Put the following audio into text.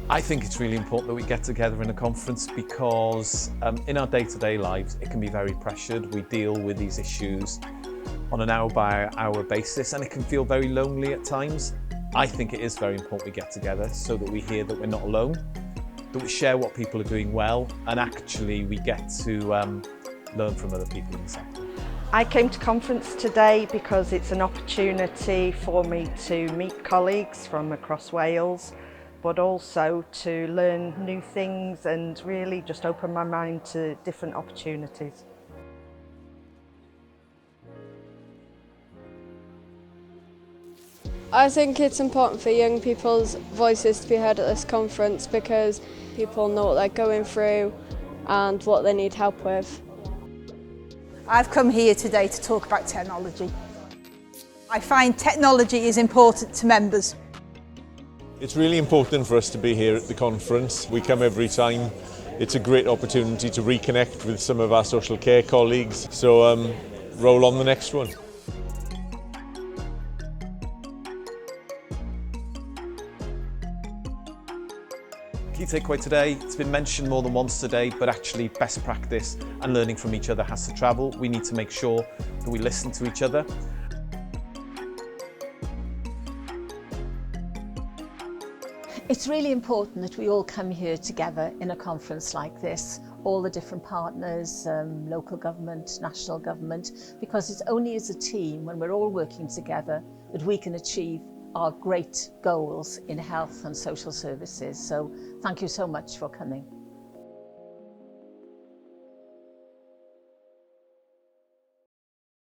I think it's really important that we get together in a conference because in our day-to-day lives it can be very pressured. We deal with these issues on an hour-by-hour basis and it can feel very lonely at times. I think it is very important we get together so that we hear that we're not alone, that we share what people are doing well, and actually we get to learn from other people in the sector. I came to conference today because it's an opportunity for me to meet colleagues from across Wales, but also to learn new things and really just open my mind to different opportunities. I think it's important for young people's voices to be heard at this conference because people know what they're going through and what they need help with. I've come here today to talk about technology. I find technology is important to members. It's really important for us to be here at the conference. We come every time. It's a great opportunity to reconnect with some of our social care colleagues. So roll on the next one. Key takeaway today, it's been mentioned more than once today, but actually best practice and learning from each other has to travel. We need to make sure that we listen to each other. It's really important that we all come here together in a conference like this, all the different partners, local government, national government, because it's only as a team, when we're all working together, that we can achieve our great goals in health and social services. So thank you so much for coming.